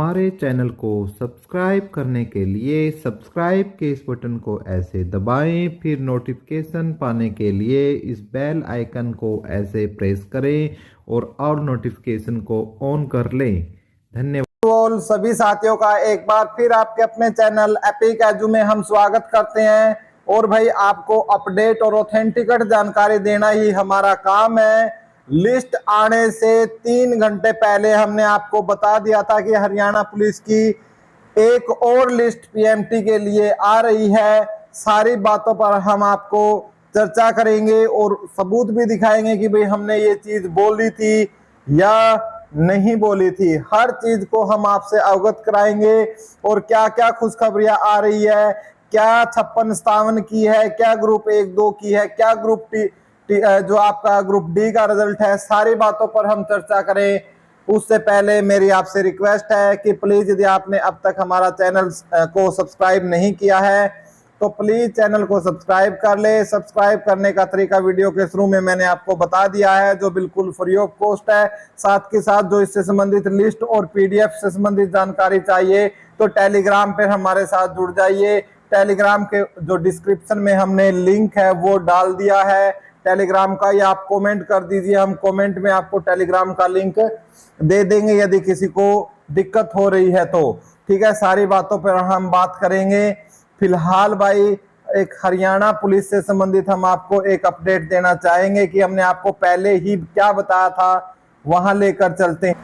हमारे चैनल को सब्सक्राइब करने के लिए सब्सक्राइब के इस बटन को ऐसे दबाएं, फिर नोटिफिकेशन पाने के लिए इस बेल आइकन को ऐसे प्रेस करें और नोटिफिकेशन को ऑन कर लें। धन्यवाद। सभी साथियों का एक बार फिर आपके अपने चैनल एपिक एजू में हम स्वागत करते हैं। और भाई आपको अपडेट और ऑथेंटिकेट जानकारी देना ही हमारा काम है। लिस्ट आने से 3 घंटे पहले हमने आपको बता दिया था कि हरियाणा पुलिस की एक और लिस्ट पीएमटी के लिए आ रही है। सारी बातों पर हम आपको चर्चा करेंगे और सबूत भी दिखाएंगे कि भाई हमने ये चीज बोली थी या नहीं बोली थी। हर चीज को हम आपसे अवगत कराएंगे और क्या क्या खुशखबरियां आ रही है, क्या 56-57 की है, क्या ग्रुप 1-2 की है, क्या ग्रुप जो आपका ग्रुप डी का रिजल्ट है, सारी बातों पर हम चर्चा करें। उससे पहले मेरी आपसे रिक्वेस्ट है कि प्लीज यदि आपने अब तक हमारा चैनल को सब्सक्राइब नहीं किया है तो प्लीज चैनल को सब्सक्राइब कर ले। सब्सक्राइब करने का तरीका वीडियो के शुरू में मैंने आपको बता दिया है, जो बिल्कुल फ्री ऑफ कॉस्ट है। साथ के साथ जो इससे संबंधित लिस्ट और पीडीएफ से संबंधित जानकारी चाहिए तो टेलीग्राम पर हमारे साथ जुड़ जाइए। टेलीग्राम के जो डिस्क्रिप्शन में हमने लिंक है वो डाल दिया है टेलीग्राम का, या आप कमेंट कर दीजिए, हम कमेंट में आपको टेलीग्राम का लिंक दे देंगे यदि किसी को दिक्कत हो रही है तो। ठीक है, सारी बातों पर हम बात करेंगे। फिलहाल भाई एक हरियाणा पुलिस से संबंधित हम आपको एक अपडेट देना चाहेंगे कि हमने आपको पहले ही क्या बताया था, वहां लेकर चलते हैं।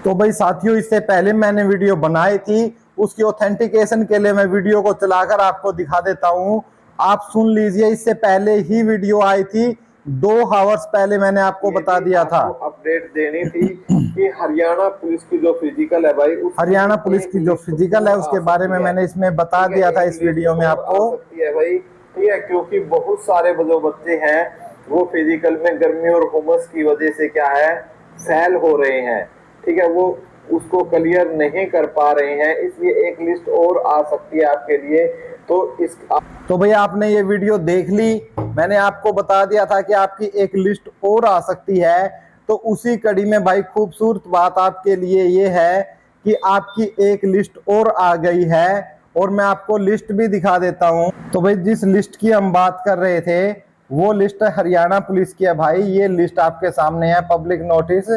तो भाई साथियों, इससे पहले मैंने वीडियो बनाई थी, उसकी ऑथेंटिकेशन के लिए मैं वीडियो को चलाकर आपको दिखा देता हूं, आप सुन लीजिए। इससे पहले ही वीडियो आई थी, 2 आवर्स पहले मैंने आपको बता दिया था। अपडेट देनी थी कि हरियाणा पुलिस की जो फिजिकल है भाई, हरियाणा पुलिस की जो फिजिकल है उसके बारे में मैंने इसमें बता दिया था इस वीडियो में आपको। सकती है भाई, ठीक है, क्योंकि बहुत सारे जो बच्चे हैं वो फिजिकल में गर्मी और हुमस की वजह से क्या है, फेल हो रहे हैं। ठीक है, वो उसको क्लियर नहीं कर पा रहे हैं, इसलिए एक लिस्ट और आ सकती है आपके लिए। तो भैया आपने ये वीडियो देख ली, मैंने आपको बता दिया था कि आपकी एक लिस्ट और आ सकती है। तो उसी कड़ी में भाई खूबसूरत बात आपके लिए ये है कि आपकी एक लिस्ट और आ गई है और मैं आपको लिस्ट भी दिखा देता हूं। तो भाई जिस लिस्ट की हम बात कर रहे थे वो लिस्ट हरियाणा पुलिस की है भाई। ये लिस्ट आपके सामने है, पब्लिक नोटिस।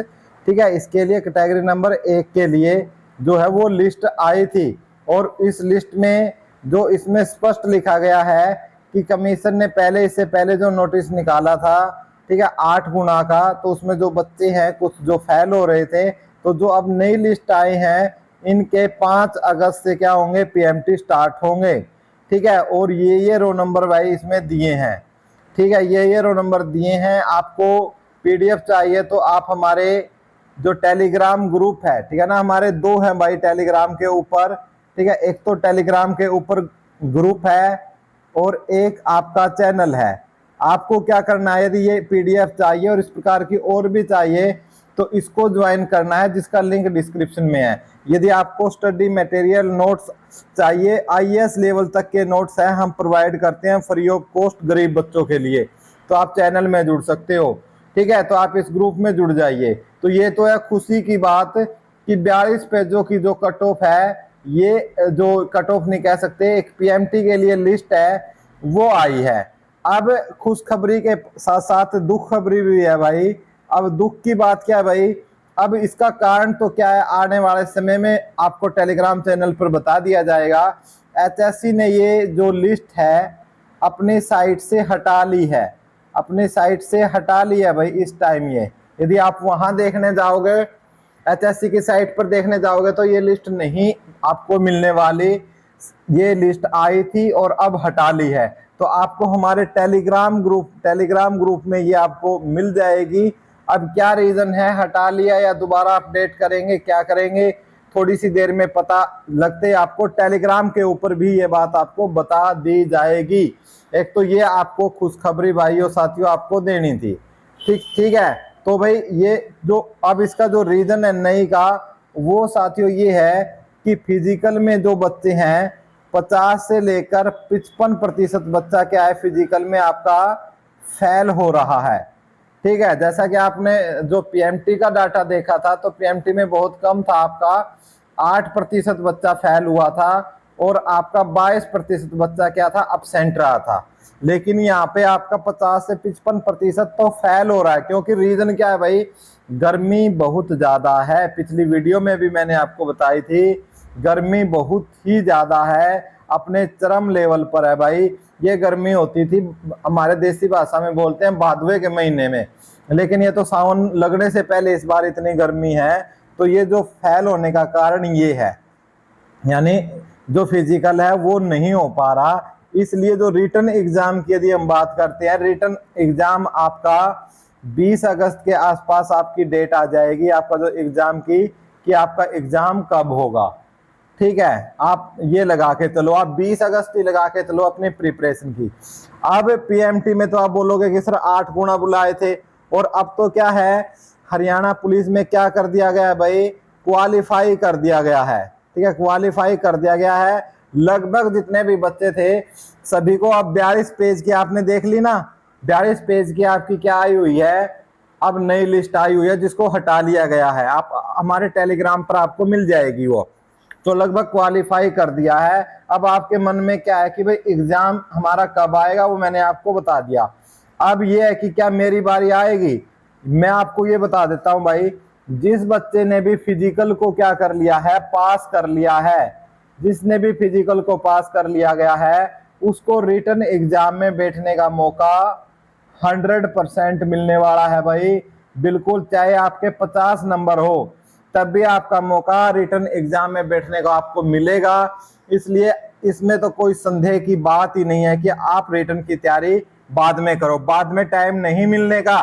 ठीक है, इसके लिए कैटेगरी नंबर 1 के लिए जो है वो लिस्ट आई थी और इस लिस्ट में जो इसमें स्पष्ट लिखा गया है कि कमीशन ने पहले इससे पहले जो नोटिस निकाला था, ठीक है, 8 गुना का, तो उसमें जो बच्चे हैं कुछ जो फेल हो रहे थे, तो जो अब नई लिस्ट आए हैं इनके 5 अगस्त से क्या होंगे, पीएमटी स्टार्ट होंगे। ठीक है, और ये रोल नंबर भाई इसमें दिए हैं। ठीक है, ये रोल नंबर दिए हैं। आपको पीडीएफ चाहिए तो आप हमारे जो टेलीग्राम ग्रुप है, ठीक है ना, हमारे 2 हैं भाई टेलीग्राम के ऊपर। ठीक है, एक तो टेलीग्राम के ऊपर ग्रुप है और एक आपका चैनल है। आपको क्या करना है, यदि ये पीडीएफ चाहिए और इस प्रकार की और भी चाहिए तो इसको ज्वाइन करना है, जिसका लिंक डिस्क्रिप्शन में है। यदि आपको स्टडी मटेरियल नोट्स चाहिए, आईएएस लेवल तक के नोट्स हैं, हम प्रोवाइड करते हैं फ्री ऑफ कॉस्ट गरीब बच्चों के लिए, तो आप चैनल में जुड़ सकते हो। ठीक है, तो आप इस ग्रुप में जुड़ जाइए। तो ये तो है खुशी की बात कि 42 पेजों की जो कट ऑफ है, ये जो कट ऑफ नहीं कह सकते, एक पीएमटी के लिए लिस्ट है वो आई है। अब खुशखबरी के साथ साथ दुख खबरी भी है भाई। अब दुख की बात क्या है भाई, अब इसका कारण तो क्या है, आने वाले समय में आपको टेलीग्राम चैनल पर बता दिया जाएगा। एचएससी ने ये जो लिस्ट है अपनी साइट से हटा ली है, अपनी साइट से हटा ली है भाई इस टाइम। ये यदि आप वहां देखने जाओगे, एचएससी की साइट पर देखने जाओगे तो ये लिस्ट नहीं आपको मिलने वाली। ये लिस्ट आई थी और अब हटा ली है, तो आपको हमारे टेलीग्राम ग्रुप में ये आपको मिल जाएगी। अब क्या रीजन है, हटा लिया या दोबारा अपडेट करेंगे, क्या करेंगे, थोड़ी सी देर में पता लगते आपको टेलीग्राम के ऊपर भी ये बात आपको बता दी जाएगी। एक तो ये आपको खुशखबरी भाइयों साथियों आपको देनी थी। ठीक है, तो भाई ये जो अब इसका जो रीजन है नई का, वो साथियों ये है कि फिजिकल में जो बच्चे हैं 50 से लेकर 55% बच्चा क्या है फिजिकल में आपका फेल हो रहा है। ठीक है, जैसा कि आपने जो पीएमटी का डाटा देखा था तो पीएमटी में बहुत कम था आपका 8% बच्चा फेल हुआ था और आपका 22% बच्चा क्या था, अब्सेंट रहा था। लेकिन यहाँ पे आपका 50 से 55% तो फेल हो रहा है। क्योंकि रीजन क्या है भाई, गर्मी बहुत ज्यादा है। पिछली वीडियो में भी मैंने आपको बताई थी, गर्मी बहुत ही ज्यादा है, अपने चरम लेवल पर है भाई। ये गर्मी होती थी, हमारे देसी भाषा में बोलते हैं भादवे के महीने में, लेकिन ये तो सावन लगने से पहले इस बार इतनी गर्मी है। तो ये जो फेल होने का कारण ये है, यानी जो फिजिकल है वो नहीं हो पा रहा। इसलिए जो रिटन एग्जाम की यदि हम बात करते हैं, रिटन एग्जाम आपका 20 अगस्त के आसपास आपकी डेट आ जाएगी, आपका जो एग्जाम की, कि आपका एग्जाम कब होगा। ठीक है, आप ये लगा के चलो, आप 20 अगस्त ही लगा के चलो अपने प्रिपरेशन की। अब पीएमटी में तो आप बोलोगे कि सर 8 गुना बुलाए थे, और अब तो क्या है, हरियाणा पुलिस में क्या कर दिया गया है भाई, क्वालिफाई कर दिया गया है। ठीक है, क्वालिफाई कर दिया गया है। लगभग जितने भी बच्चे थे सभी को, अब 42 पेज की आपने देख ली ना, 42 पेज की आपकी क्या आई हुई है, अब नई लिस्ट आई हुई है जिसको हटा लिया गया है। आप हमारे टेलीग्राम पर आपको मिल जाएगी वो। तो लगभग क्वालिफाई कर दिया है। अब आपके मन में क्या है कि भाई एग्जाम हमारा कब आएगा, वो मैंने आपको बता दिया। अब ये है कि क्या मेरी बारी आएगी। मैं आपको ये बता देता हूं भाई, जिस बच्चे ने भी फिजिकल को क्या कर लिया है, पास कर लिया है, जिसने भी फिजिकल को पास कर लिया गया है, उसको रिटन एग्जाम में बैठने का मौका 100% मिलने वाला है भाई। बिल्कुल, चाहे आपके 50 नंबर हो तब भी आपका मौका रिटन एग्जाम में बैठने का आपको मिलेगा। इसलिए इसमें तो कोई संदेह की बात ही नहीं है कि आप रिटन की तैयारी बाद में करो, बाद में टाइम नहीं मिलने का।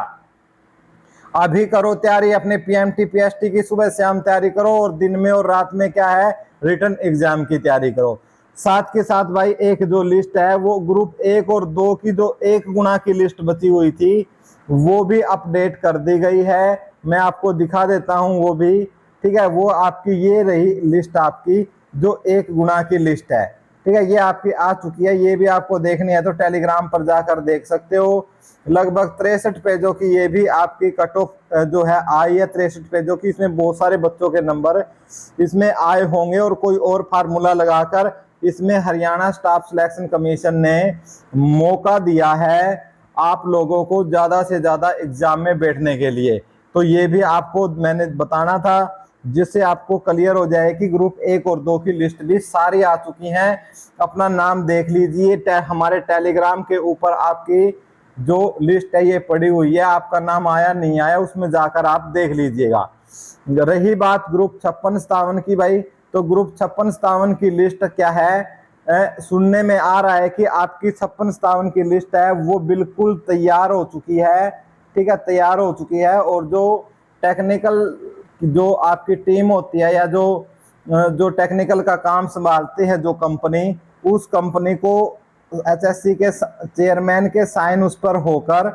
अभी करो तैयारी अपने पीएमटी पीएसटी की, सुबह शाम तैयारी करो, और दिन में और रात में क्या है, रिटन एग्जाम की तैयारी करो। साथ के साथ भाई एक जो लिस्ट है वो ग्रुप 1 और 2 की, जो 1 गुना की लिस्ट बची हुई थी, वो भी अपडेट कर दी गई है। मैं आपको दिखा देता हूं वो भी। ठीक है, वो आपकी ये रही लिस्ट आपकी, जो 1 गुना की लिस्ट है। ठीक है, ये आपकी आ चुकी है। ये भी आपको देखनी है तो टेलीग्राम पर जाकर देख सकते हो। लगभग 63 पेजों की ये भी आपकी कट ऑफ जो है आई है, 63 पेजों की। इसमें बहुत सारे बच्चों के नंबर इसमें आए होंगे, और कोई और फार्मूला लगाकर इसमें हरियाणा स्टाफ सिलेक्शन कमीशन ने मौका दिया है आप लोगों को ज्यादा से ज्यादा एग्जाम में बैठने के लिए। तो ये भी आपको मैंने बताना था, जिससे आपको क्लियर हो जाए कि ग्रुप 1 और 2 की लिस्ट भी सारी आ चुकी हैं। अपना नाम देख लीजिए, हमारे टेलीग्राम के ऊपर आपकी जो लिस्ट है ये पड़ी हुई है, आपका नाम आया नहीं आया उसमें जाकर आप देख लीजिएगा। रही बात ग्रुप 56-57 की भाई, तो ग्रुप 56-57 की लिस्ट क्या है, सुनने में आ रहा है कि आपकी 56-57 की लिस्ट है वो बिल्कुल तैयार हो चुकी है। ठीक है, तैयार हो चुकी है। और जो टेक्निकल जो आपकी टीम होती है, या जो टेक्निकल का काम संभालते हैं जो कंपनी, उस कंपनी को एचएससी के चेयरमैन के साइन उस पर होकर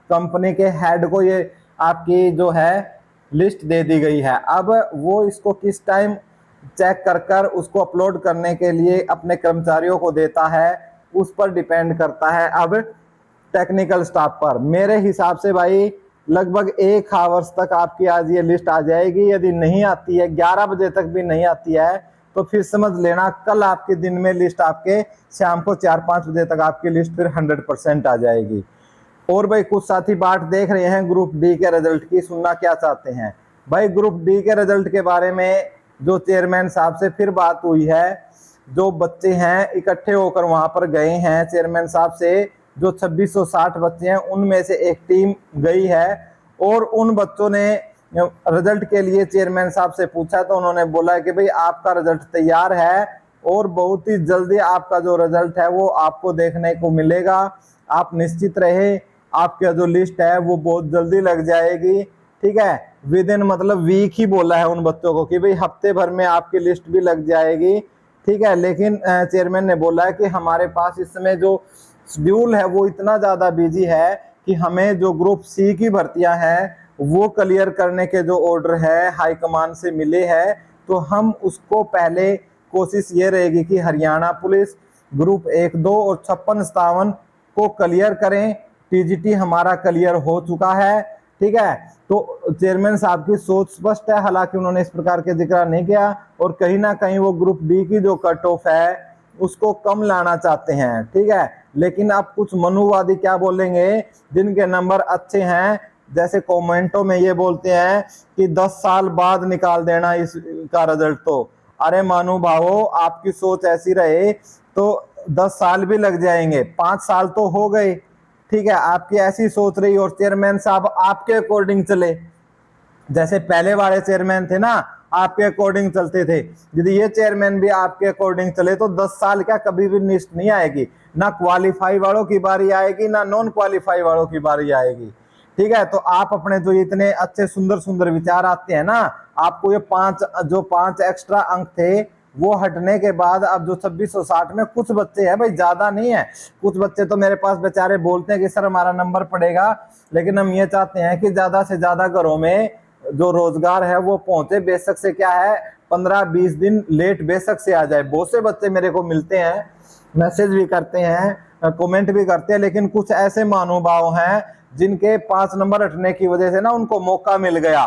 कंपनी के हेड को ये आपकी जो है लिस्ट दे दी गई है। अब वो इसको किस टाइम चेक कर उसको अपलोड करने के लिए अपने कर्मचारियों को देता है, उस पर डिपेंड करता है अब टेक्निकल स्टाफ पर। मेरे हिसाब से भाई लगभग 1 आवर्स तक आपकी आज ये लिस्ट आ जाएगी। यदि नहीं आती है, 11 बजे तक भी नहीं आती है, तो फिर समझ लेना कल आपके दिन में लिस्ट आपके शाम को 4-5 बजे तक आपकी लिस्ट फिर 100% आ जाएगी। और भाई कुछ साथी बात देख रहे हैं ग्रुप डी के रिजल्ट की, सुनना क्या चाहते हैं भाई। ग्रुप डी के रिजल्ट के बारे में जो चेयरमैन साहब से फिर बात हुई है, जो बच्चे हैं इकट्ठे होकर वहां पर गए हैं चेयरमैन साहब से, जो 2660 बच्चे हैं उनमें से एक टीम गई है, और उन बच्चों ने रिजल्ट के लिए चेयरमैन साहब से पूछा, तो उन्होंने बोला कि भाई आपका रिजल्ट तैयार है और बहुत ही जल्दी आपका जो रिजल्ट है वो आपको देखने को मिलेगा। आप निश्चित रहे, आपका जो लिस्ट है वो बहुत जल्दी लग जाएगी। ठीक है, विद इन मतलब वीक ही बोला है उन बच्चों को कि भाई हफ्ते भर में आपकी लिस्ट भी लग जाएगी। ठीक है, लेकिन चेयरमैन ने बोला है कि हमारे पास इस समय जो शेड्यूल है वो इतना ज़्यादा बिजी है कि हमें जो ग्रुप सी की भर्तियां हैं वो क्लियर करने के जो ऑर्डर है हाईकमान से मिले हैं, तो हम उसको पहले कोशिश ये रहेगी कि हरियाणा पुलिस ग्रुप 1, 2 और 56-57 को क्लियर करें। टीजीटी हमारा क्लियर हो चुका है। ठीक है। तो चेयरमैन साहब की सोच स्पष्ट है, हालांकि उन्होंने इस प्रकार के जिक्र नहीं किया, और कहीं ना कहीं वो ग्रुप डी की जो कट ऑफ है उसको कम लाना चाहते हैं, ठीक है। लेकिन अब कुछ मनुवादी क्या बोलेंगे, जिनके नंबर अच्छे हैं, जैसे कमेंटों में ये बोलते हैं कि 10 साल बाद निकाल देना इसका रिजल्ट। तो अरे मानो भावो, आपकी सोच ऐसी रहे तो 10 साल भी लग जाएंगे, 5 साल तो हो गए, ठीक है। आपकी ऐसी सोच रही, और चेयरमैन साहब आपके अकॉर्डिंग चले, जैसे पहले वाले चेयरमैन थे ना, आपके अकॉर्डिंग चलते थे। यदि ये चेयरमैन भी आपके अकॉर्डिंग चले तो 10 साल क्या कभी भी लिस्ट नहीं आएगी, ना क्वालिफाई वालों की बारी आएगी, ना नॉन क्वालिफाई वालों की बारी आएगी, ठीक है। तो आप अपने जो इतने अच्छे सुंदर सुंदर विचार आते हैं ना, आपको ये 5 एक्स्ट्रा अंक थे वो हटने के बाद अब जो 2660 में कुछ बच्चे हैं भाई, ज्यादा नहीं है, कुछ बच्चे तो मेरे पास बेचारे बोलते हैं कि सर हमारा नंबर पड़ेगा, लेकिन हम ये चाहते हैं कि ज्यादा से ज्यादा घरों में जो रोजगार है वो पहुंचे। बेशक से क्या है, 15-20 दिन लेट बेशक से आ जाए। बहुत से बच्चे मेरे को मिलते हैं, मैसेज भी करते हैं, कमेंट भी करते हैं, लेकिन कुछ ऐसे महानुभाव हैं जिनके 5 नंबर हटने की वजह से ना उनको मौका मिल गया,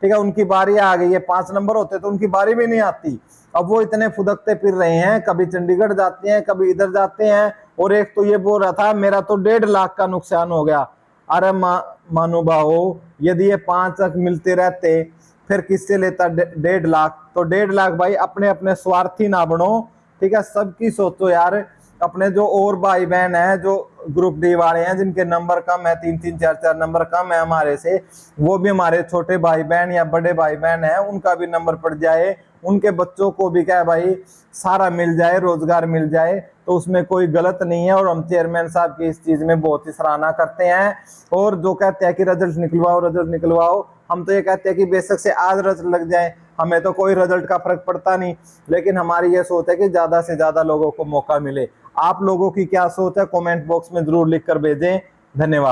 ठीक है, उनकी बारी आ गई है। 5 नंबर होते तो उनकी बारी भी नहीं आती। अब वो इतने फुदकते फिर रहे हैं, कभी चंडीगढ़ जाते हैं, कभी इधर जाते हैं, और एक तो ये बोल रहा था मेरा तो 1.5 लाख का नुकसान हो गया। अरे मानुभावो, यदि ये 5 अंक मिलते रहते फिर किससे लेता 1.5 लाख? तो 1.5 लाख भाई, अपने अपने स्वार्थी ना बनो, ठीक है, सबकी सोचो यार। अपने जो और भाई बहन है जो ग्रुप डी वाले हैं, जिनके नंबर कम है, 3-3, 4-4 नंबर कम है हमारे से, वो भी हमारे छोटे भाई बहन या बड़े भाई बहन है, उनका भी नंबर पड़ जाए, उनके बच्चों को भी क्या है भाई सारा मिल जाए, रोजगार मिल जाए, तो उसमें कोई गलत नहीं है। और हम चेयरमैन साहब की इस चीज में बहुत ही सराहना करते हैं। और जो कहते हैं कि रिजल्ट निकलवाओ, हम तो ये कहते हैं कि बेशक से आज रिजल्ट लग जाए, हमें तो कोई रिजल्ट का फर्क पड़ता नहीं, लेकिन हमारी ये सोच है कि ज्यादा से ज्यादा लोगों को मौका मिले। आप लोगों की क्या सोच है, कमेंट बॉक्स में जरूर लिख कर भेजें। धन्यवाद।